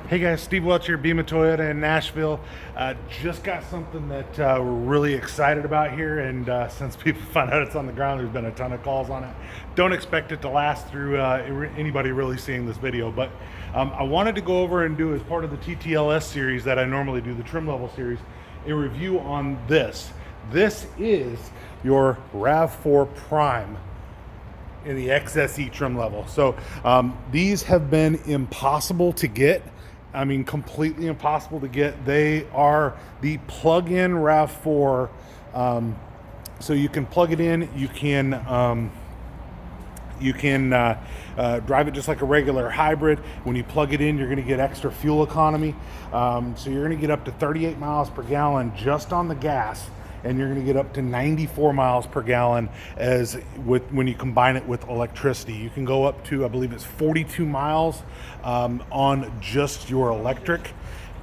Hey guys, Steve Welch here, Beamer Toyota in Nashville. Just got something that we're really excited about here, and since people found out it's on the ground, there's been a ton of calls on it. Don't expect it to last through anybody really seeing this video, but I wanted to go over and do, as part of the TTLS series that I normally do, the trim level series, a review on this. This is your Rav4 Prime in the XSE trim level. So these have been impossible to get. I mean, completely impossible to get. They are the plug-in Rav4. So you can plug it in. You can drive it just like a regular hybrid. When you plug it in, you're going to get extra fuel economy. So you're going to get up to 38 miles per gallon just on the gas, and you're going to get up to 94 miles per gallon when you combine it with electricity. You can go up to, I believe it's 42 miles on just your electric.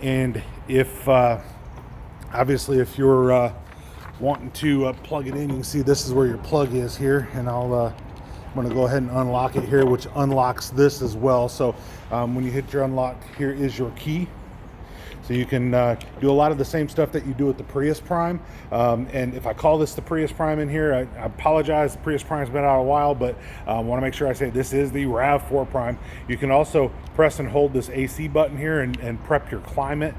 And if obviously if you're wanting to plug it in, you can see this is where your plug is here, and I'm going to go ahead and unlock it here, which unlocks this as well. So when you hit your unlock, here is your key. So you can do a lot of the same stuff that you do with the Prius Prime. And if I call this the Prius Prime in here, I apologize. The Prius Prime's been out a while, but I want to make sure I say this is the Rav4 Prime. You can also press and hold this AC button here and prep your climate.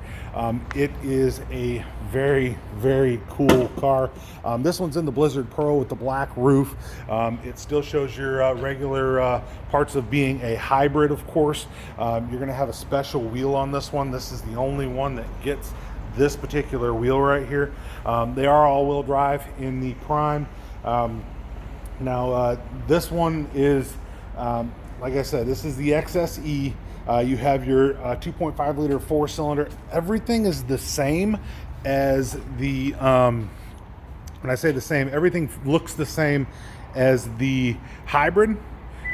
It is a very, very cool car. This one's in the Blizzard Pro with the black roof. It still shows your regular parts of being a hybrid, of course. You're going to have a special wheel on this one. This is the only one that gets this particular wheel right here. They are all-wheel drive in the Prime. Now this one is, like I said, this is the XSE. You have your 2.5 liter 4-cylinder. Everything is the same as the, when I say the same, everything looks the same as the hybrid.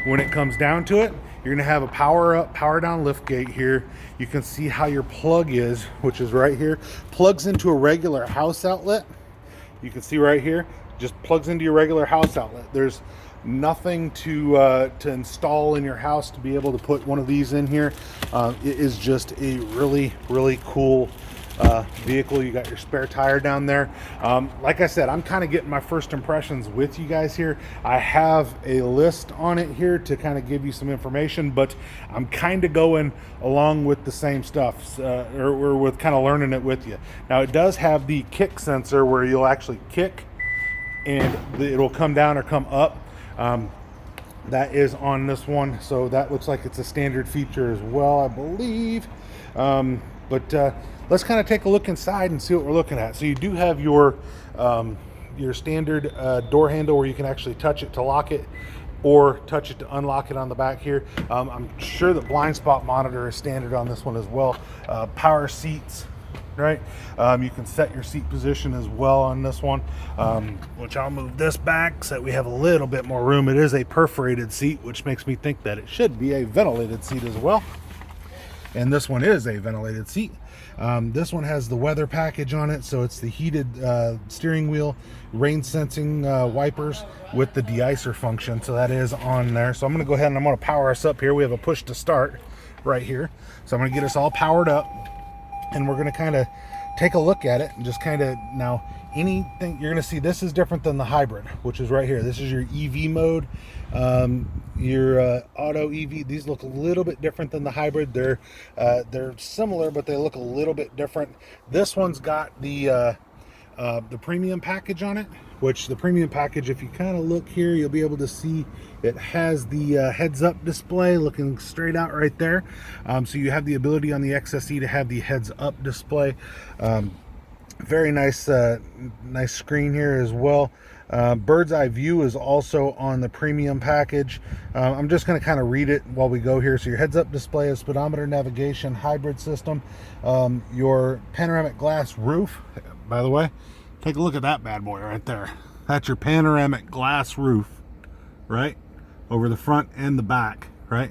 When it comes down to it, you're gonna have a power up, power down lift gate here. You can see how your plug is, which is right here. Plugs into a regular house outlet. You can see right here, just plugs into your regular house outlet. There's nothing to install in your house to be able to put one of these in here. It is just a really, really cool vehicle. You got your spare tire down there. Like I said, I'm kind of getting my first impressions with you guys here. I have a list on it here to kind of give you some information, but I'm kind of going along with the same stuff, or with kind of learning it with you. Now it does have the kick sensor where you'll actually kick and it'll come down or come up. That is on this one, so that looks like it's a standard feature as well, I believe. But let's kind of take a look inside and see what we're looking at. So you do have your standard door handle where you can actually touch it to lock it, or touch it to unlock it on the back here. I'm sure the blind spot monitor is standard on this one as well. Power seats, right? You can set your seat position as well on this one, which I'll move this back so that we have a little bit more room. It is a perforated seat, which makes me think that it should be a ventilated seat as well. And this one is a ventilated seat. This one has the weather package on it, so it's the heated steering wheel, rain sensing wipers with the de-icer function, so that is on there. So I'm going to go ahead and I'm going to power us up here. We have a push to start right here, so I'm going to get us all powered up, and we're going to kind of take a look at it and just kind of, now anything you're going to see, this is different than the hybrid, which is right here. This is your EV mode, your auto EV. These look a little bit different than the hybrid. They're similar, but they look a little bit different. This one's got the premium package on it, which the premium package, if you kind of look here, you'll be able to see it has the heads-up display looking straight out right there. So you have the ability on the XSE to have the heads-up display. Very nice nice screen here as well. Bird's eye view is also on the premium package. I'm just going to kind of read it while we go here. So your heads-up display is speedometer navigation, hybrid system, your panoramic glass roof. By the way, take a look at that bad boy right there. That's your panoramic glass roof, right? Over the front and the back, right?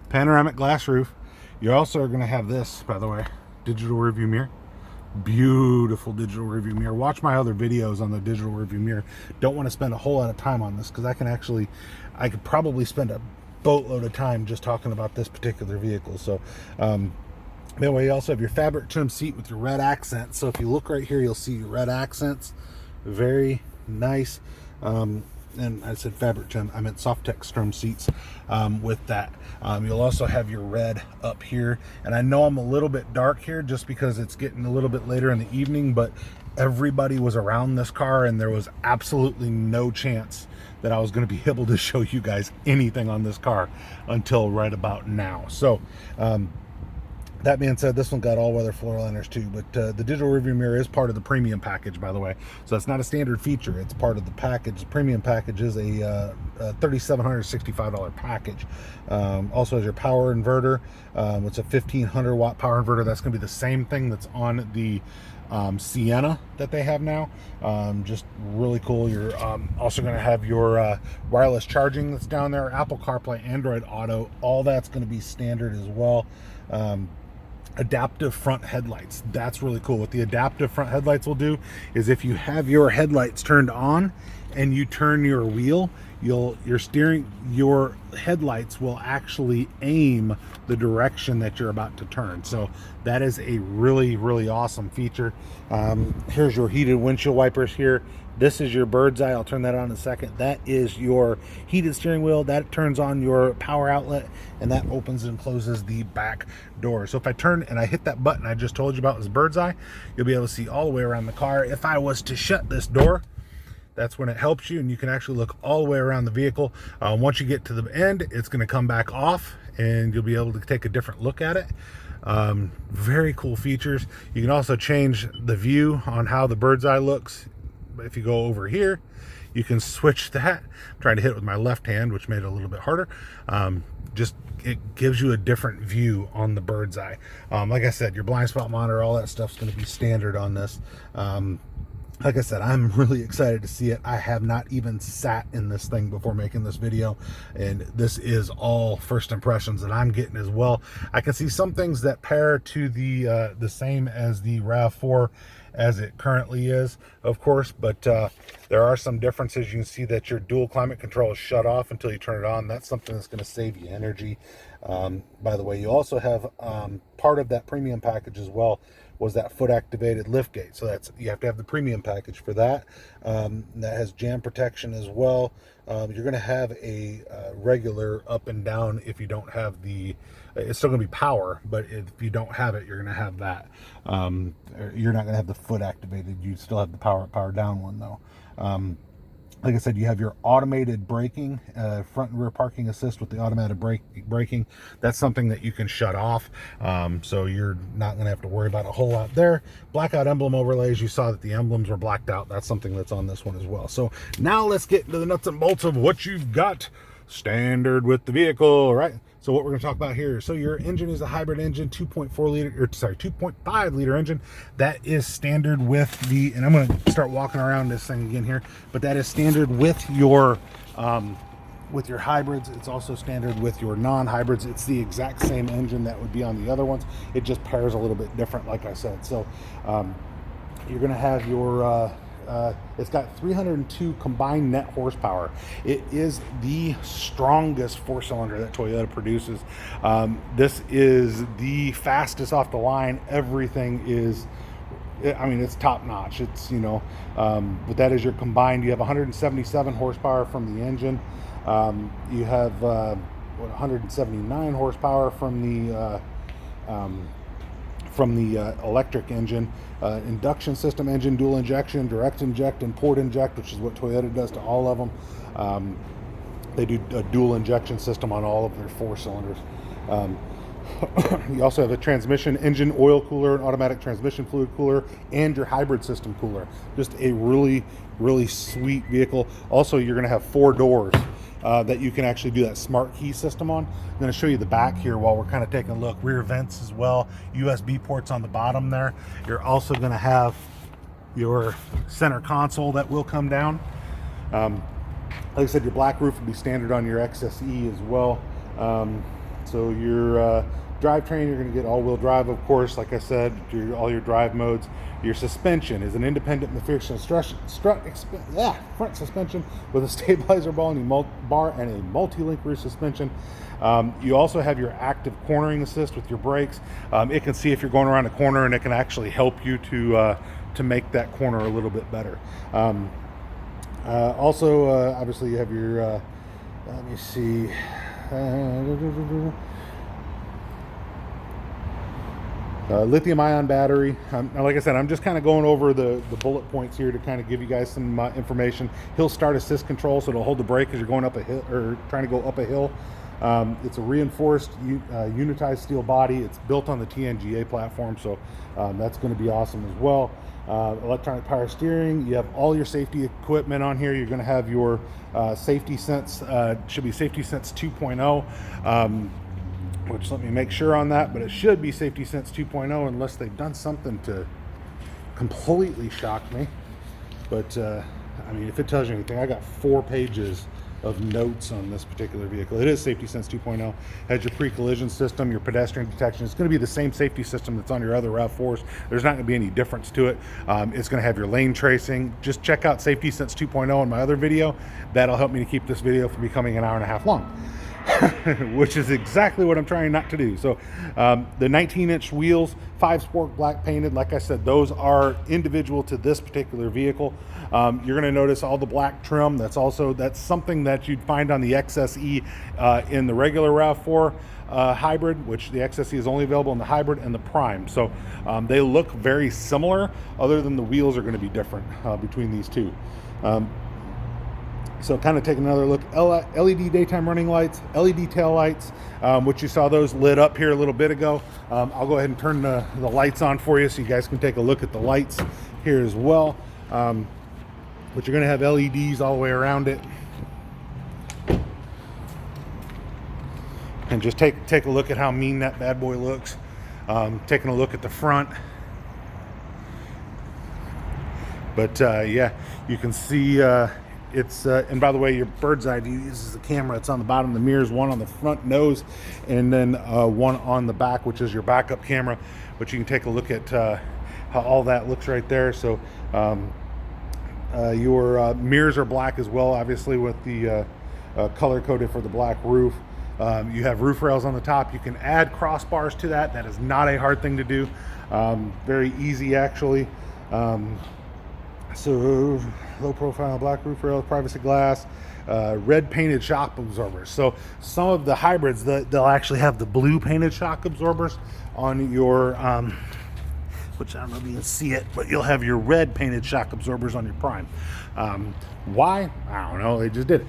Panoramic glass roof. You also are going to have this, by the way, digital rearview mirror. Beautiful digital rearview mirror. Watch my other videos on the digital rearview mirror. Don't want to spend a whole lot of time on this because I could probably spend a boatload of time just talking about this particular vehicle. So Anyway, you also have your fabric trim seat with your red accents. So if you look right here, you'll see your red accents. Very nice. And I said fabric trim, I meant Softex trim seats with that. You'll also have your red up here. And I know I'm a little bit dark here just because it's getting a little bit later in the evening, but everybody was around this car and there was absolutely no chance that I was going to be able to show you guys anything on this car until right about now. So, that being said, this one got all-weather floor liners too, but the digital rearview mirror is part of the premium package, by the way. So it's not a standard feature; it's part of the package. The premium package is a $3,765 package. Also has your power inverter. It's a 1,500 watt power inverter. That's going to be the same thing that's on the Sienna that they have now. Just really cool. You're also going to have your wireless charging that's down there, Apple CarPlay, Android Auto. All that's going to be standard as well. Adaptive front headlights. That's really cool. What the adaptive front headlights will do is if you have your headlights turned on and you turn your wheel, your headlights will actually aim the direction that you're about to turn. So that is a really awesome feature. Here's your heated windshield wipers here. This is your bird's eye. I'll turn that on in a second. That is your heated steering wheel. That turns on your power outlet, and that opens and closes the back door. So if I turn and I hit that button I just told you about, this bird's eye, you'll be able to see all the way around the car. If I was to shut this door, that's when it helps you, and you can actually look all the way around the vehicle. Once you get to the end, it's going to come back off, and you'll be able to take a different look at it. Very cool features. You can also change the view on how the bird's eye looks. If you go over here, you can switch that. I'm trying to hit it with my left hand, which made it a little bit harder. Just it gives you a different view on the bird's eye. Like I said, your blind spot monitor, all that stuff's going to be standard on this. Like I said, I'm really excited to see it. I have not even sat in this thing before making this video, and this is all first impressions that I'm getting as well. I can see some things that pair to the same as the Rav4 as it currently is, of course, but there are some differences. You can see that your dual climate control is shut off until you turn it on. That's something that's going to save you energy. By the way, you also have part of that premium package as well was that foot activated lift gate. So that's, you have to have the premium package for that. That has jam protection as well. You're going to have a regular up and down if you don't have the, it's still going to be power, but if you don't have it, you're going to have that. You're not going to have the foot activated. You still have the power up, power down one though. Like I said, you have your automated braking, front and rear parking assist with the automatic braking. That's something that you can shut off, so you're not going to have to worry about a whole lot there. Blackout emblem overlays, you saw that the emblems were blacked out. That's something that's on this one as well. So now let's get into the nuts and bolts of what you've got standard with the vehicle, right? So what we're going to talk about here, so your engine is a hybrid engine, 2.5 liter engine. That is standard with the, and I'm going to start walking around this thing again here, but that is standard with your hybrids. It's also standard with your non-hybrids. It's the exact same engine that would be on the other ones. It just pairs a little bit different, like I said. So you're going to have your it's got 302 combined net horsepower. It is the strongest four-cylinder that Toyota produces. This is the fastest off the line. Everything is, I mean, it's top notch. It's, you know, but that is your combined. You have 177 horsepower from the engine. You have 179 horsepower from the electric engine. Induction system engine, dual injection, direct inject, and port inject, which is what Toyota does to all of them. They do a dual injection system on all of their four cylinders. You also have a transmission engine oil cooler, an automatic transmission fluid cooler, and your hybrid system cooler. Just a really sweet vehicle. Also, you're going to have 4 doors that you can actually do that smart key system on. I'm going to show you the back here while we're kind of taking a look. Rear vents as well, USB ports on the bottom there. You're also going to have your center console that will come down. Like I said, your black roof will be standard on your XSE as well. So your drivetrain, you're going to get all-wheel drive, of course, like I said, all your drive modes. Your suspension is an independent McPherson front suspension with a stabilizer bar and a multi-link rear suspension. You also have your active cornering assist with your brakes. It can see if you're going around a corner, and it can actually help you to make that corner a little bit better. Also, obviously, you have your let me see. Lithium-ion battery. Now, like I said, I'm just kind of going over the bullet points here to kind of give you guys some information. Hill start assist control, so it'll hold the brake as you're going up a hill or trying to go up a hill. It's a reinforced unitized steel body. It's built on the TNGA platform, so that's going to be awesome as well. Electronic power steering. You have all your safety equipment on here. You're going to have your Safety Sense, should be Safety Sense 2.0, which let me make sure on that, but it should be Safety Sense 2.0 unless they've done something to completely shock me. But I mean, if it tells you anything, I got 4 pages of notes on this particular vehicle. It is Safety Sense 2.0. Has your pre-collision system, your pedestrian detection. It's going to be the same safety system that's on your other RAV4s. There's not going to be any difference to it. It's going to have your lane tracing. Just check out Safety Sense 2.0 in my other video. That'll help me to keep this video from becoming an hour and a half long. Which is exactly what I'm trying not to do. So the 19-inch wheels, 5-sport black painted. Like I said, those are individual to this particular vehicle. You're going to notice all the black trim. That's something that you'd find on the XSE in the regular RAV4 hybrid, which the XSE is only available in the hybrid and the Prime. So they look very similar, other than the wheels are going to be different between these two. So kind of take another look. LED daytime running lights, LED tail lights, which you saw those lit up here a little bit ago. I'll go ahead and turn the lights on for you so you guys can take a look at the lights here as well. But you're going to have LEDs all the way around it. And just take a look at how mean that bad boy looks. Taking a look at the front. But yeah, you can see it's and by the way, your bird's eye view uses the camera. It's on the bottom of the mirrors, one on the front nose, and then one on the back, which is your backup camera. But you can take a look at how all that looks right there. So your mirrors are black as well, obviously, with the color coded for the black roof. You have roof rails on the top. You can add crossbars to that. That is not a hard thing to do. Very easy, actually. So low profile black roof rails, privacy glass, red painted shock absorbers. So some of the hybrids, they'll actually have the blue painted shock absorbers on your, which I don't know if you can see it, but you'll have your red painted shock absorbers on your Prime. Why? I don't know. They just did it.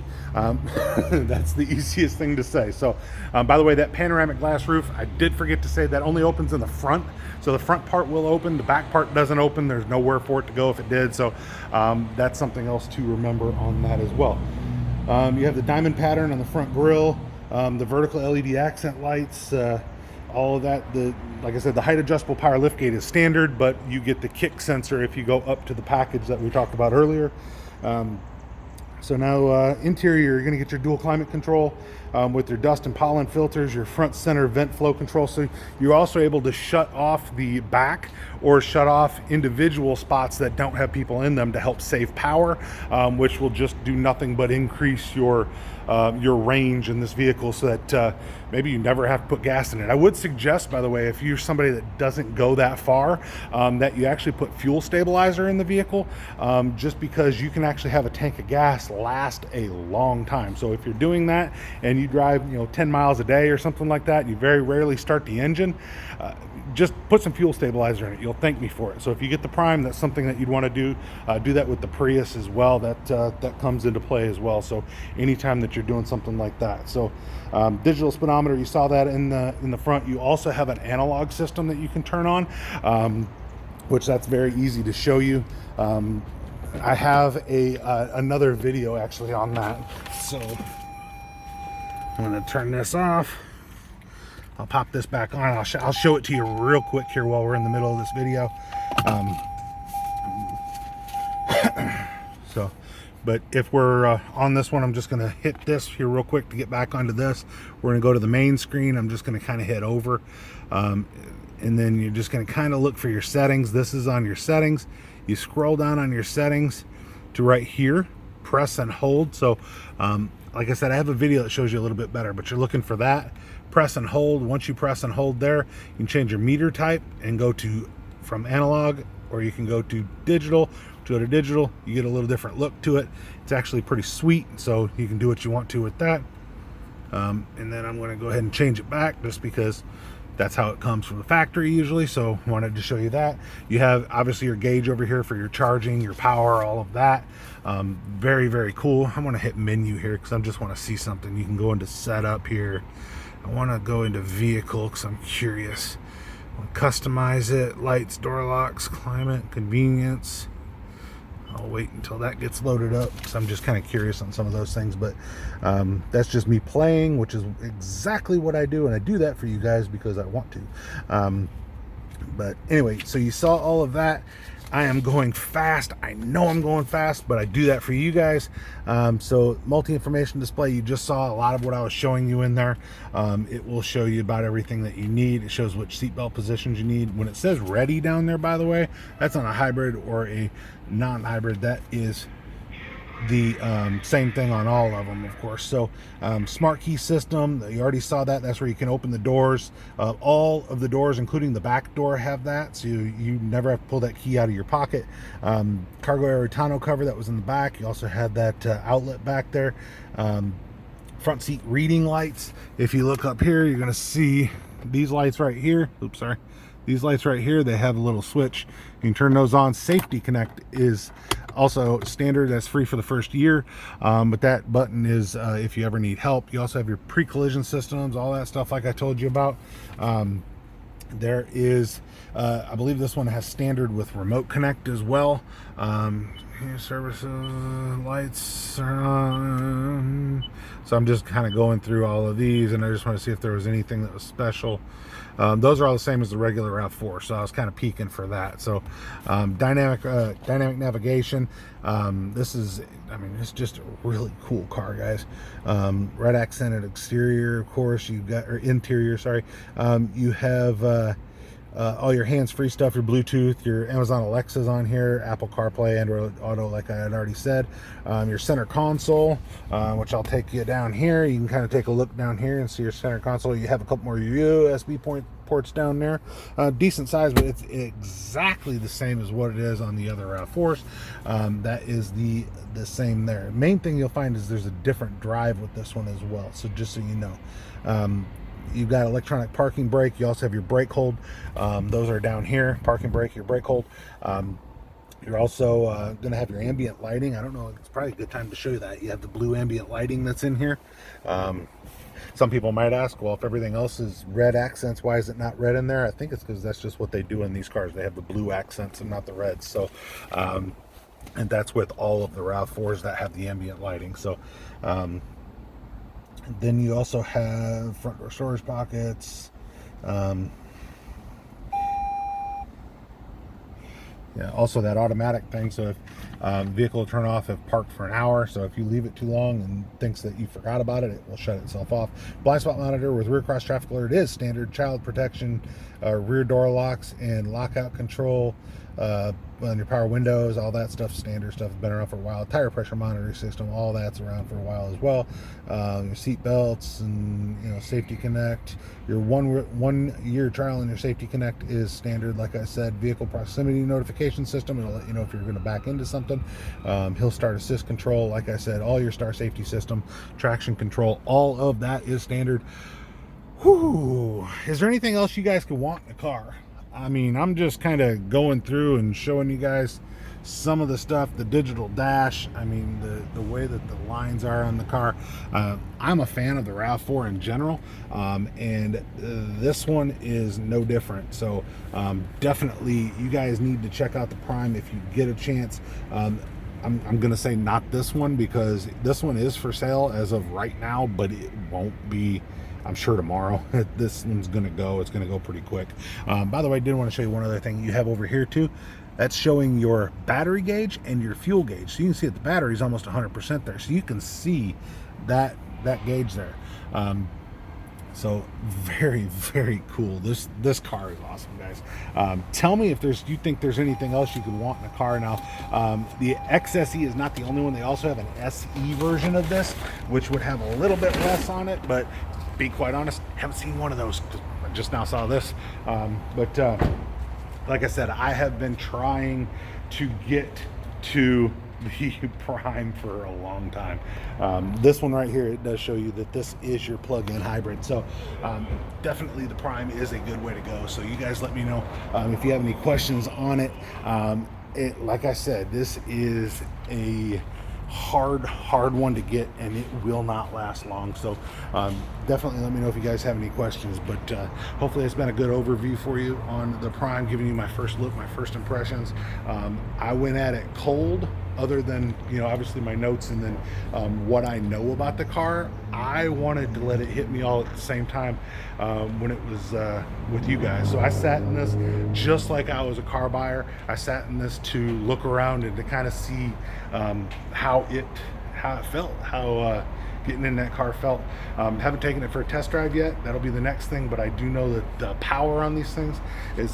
That's the easiest thing to say. So, by the way, that panoramic glass roof, I did forget to say that only opens in the front. So the front part will open. The back part doesn't open. There's nowhere for it to go if it did. So that's something else to remember on that as well. You have the diamond pattern on the front grille, the vertical LED accent lights, all of that. Like I said, the height adjustable power liftgate is standard, but you get the kick sensor if you go up to the package that we talked about earlier. So now interior, you're going to get your dual climate control with your dust and pollen filters, your front center vent flow control. So you're also able to shut off the back or shut off individual spots that don't have people in them to help save power, which will just do nothing but increase your range in this vehicle, so that maybe you never have to put gas in it. I would suggest, by the way, if you're somebody that doesn't go that far, that you actually put fuel stabilizer in the vehicle, just because you can actually have a tank of gas last a long time. So if you're doing that and you drive 10 miles a day or something like that, you very rarely start the engine, just put some fuel stabilizer in it. You'll thank me for it. So if you get the Prime, that's something that you'd want to do. Do that with the Prius as well. That comes into play as well. So anytime that you're doing something like that. So digital speedometer, you saw that in the front. You also have an analog system that you can turn on, which that's very easy to show you. I have another video actually on that. So I'm going to turn this off. I'll pop this back on. I'll show it to you real quick here while we're in the middle of this video. So But if we're on this one, I'm just going to hit this here real quick to get back onto this. We're going to go to the main screen. I'm just going to kind of hit over. And then you're just going to kind of look for your settings. This is on your settings. You scroll down on your settings to right here, press and hold. So like I said, I have a video that shows you a little bit better, but you're looking for that. Press and hold. Once you press and hold there, you can change your meter type and go to from analog, or you can go to digital. To go to digital, you get a little different look to it. It's actually pretty sweet, so you can do what you want to with that. And then I'm going to go ahead and change it back just because that's how it comes from the factory usually. So I wanted to show you that. You have obviously your gauge over here for your charging, your power, all of that. Very, very cool. I'm going to hit menu here because I just want to see something. You can go into setup here. I want to go into vehicle because I'm curious. Customize it, lights, door locks, climate, convenience. I'll wait until that gets loaded up because I'm just kind of curious on some of those things. But that's just me playing, which is exactly what I do, and I do that for you guys because I want to. But anyway, so you saw all of that. I am going fast. I know I'm going fast, but I do that for you guys. So multi-information display, you just saw a lot of what I was showing you in there. It will show you about everything that you need. It shows which seatbelt positions you need. When it says ready down there, by the way, that's on a hybrid or a non-hybrid. That is the same thing on all of them, of course. So smart key system, you already saw that. That's where you can open the doors. All of the doors, including the back door, have that, so you never have to pull that key out of your pocket. Cargo area tonneau cover that was in the back. You also had that outlet back there. Front seat reading lights. If you look up here, you're going to see these lights right here. Oops, sorry. These lights right here, they have a little switch. You can turn those on. Safety Connect is also standard. That's free for the first year. But that button is if you ever need help. You also have your pre-collision systems, all that stuff like I told you about. There is, I believe this one has standard with remote connect as well. Services, lights. So I'm just kind of going through all of these, and I just want to see if there was anything that was special. Those are all the same as the regular Rav4, so I was kind of peeking for that. So dynamic navigation. This is, I mean, it's just a really cool car, guys. Red accented exterior, of course. You got, or interior, sorry. You have all your hands-free stuff, your Bluetooth, your Amazon Alexa's on here, Apple CarPlay, Android Auto, like I had already said. Your center console, which I'll take you down here. You can kind of take a look down here and see your center console. You have a couple more USB ports down there. Decent size, but it's exactly the same as what it is on the other Rav4s. That is the same there. Main thing you'll find is there's a different drive with this one as well, so just so you know. You've got electronic parking brake. You also have your brake hold. Those are down here. Parking brake, your brake hold. You're also going to have your ambient lighting. I don't know, it's probably a good time to show you that. You have the blue ambient lighting that's in here. Some people might ask, well, if everything else is red accents, why is it not red in there? I think it's because that's just what they do in these cars. They have the blue accents and not the reds. So, and that's with all of the Rav4s that have the ambient lighting. So, then you also have front door storage pockets. Yeah, also that automatic thing. So if vehicle will turn off if parked for an hour. So if you leave it too long and thinks that you forgot about it, it will shut itself off. Blind spot monitor with rear cross traffic alert is standard. Child protection, rear door locks, and lockout control. On your power windows, all that stuff, standard stuff, has been around for a while. Tire pressure monitoring system, all that's around for a while as well. Your seat belts and Safety Connect. Your one year trial in your Safety Connect is standard. Like I said, vehicle proximity notification system. It'll let you know if you're going to back into something. Hill start assist control. Like I said, all your star safety system, traction control, all of that is standard. Whew. Is there anything else you guys could want in a car? I mean, I'm just kind of going through and showing you guys some of the stuff, the digital dash. I mean, the way that the lines are on the car. I'm a fan of the Rav4 in general, and this one is no different. So definitely you guys need to check out the Prime if you get a chance. I'm going to say not this one, because this one is for sale as of right now, but it won't be, I'm sure, tomorrow. This one's going to go. It's going to go pretty quick. By the way, I did want to show you one other thing you have over here too. that's showing your battery gauge and your fuel gauge. So you can see that the battery is almost 100% there. So you can see that gauge there. So very, very cool. This car is awesome, guys. Tell me if you think there's anything else you could want in a car. Now, the XSE is not the only one. They also have an SE version of this, which would have a little bit less on it, but be quite honest, haven't seen one of those. I just now saw this. Like I said, I have been trying to get to the Prime for a long time. This one right here, it does show you that this is your plug-in hybrid. So definitely the Prime is a good way to go. So you guys let me know if you have any questions on it. Like I said, this is a hard one to get, and it will not last long. So definitely let me know if you guys have any questions, but hopefully it's been a good overview for you on the Prime, giving you my first look, my first impressions. I went at it cold, other than, you know, obviously my notes and then what I know about the car. I wanted to let it hit me all at the same time when it was with you guys. So I sat in this just like I was a car buyer. I sat in this to look around and to kind of see how it felt, how getting in that car felt. Haven't taken it for a test drive yet. That'll be the next thing, but I do know that the power on these things is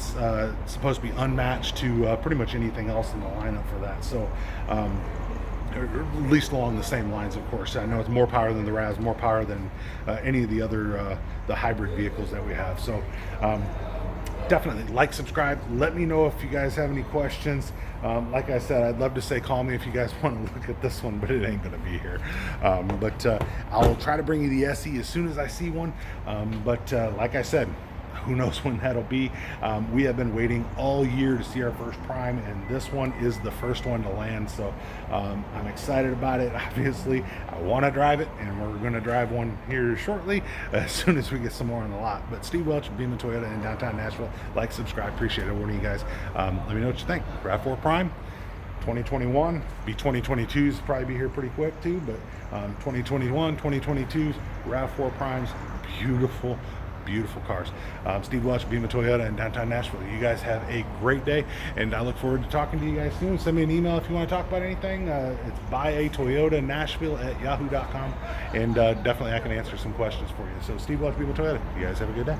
supposed to be unmatched to pretty much anything else in the lineup for that. So or at least along the same lines, of course. I know it's more power than the Raz, more power than any of the other the hybrid vehicles that we have. So definitely like, subscribe. Let me know if you guys have any questions. Like I said, I'd love to say call me if you guys want to look at this one, but it ain't gonna be here. I'll try to bring you the SE as soon as I see one. Like I said, who knows when that'll be. We have been waiting all year to see our first Prime, and this one is the first one to land. So I'm excited about it. Obviously, I want to drive it, and we're going to drive one here shortly as soon as we get some more on the lot. But Steve Welch, Beeman Toyota in downtown Nashville. Like, subscribe, appreciate it. One of you guys. Let me know what you think. Rav4 Prime 2021, 2022's probably be here pretty quick too, but 2021, 2022's Rav4 Primes, beautiful cars. Steve Welch, Beeman Toyota in downtown Nashville. You guys have a great day, and I look forward to talking to you guys soon. Send me an email if you want to talk about anything. It's buyatoyotanashville@yahoo.com, and definitely I can answer some questions for you. So Steve Welch, Beeman Toyota. You guys have a good day.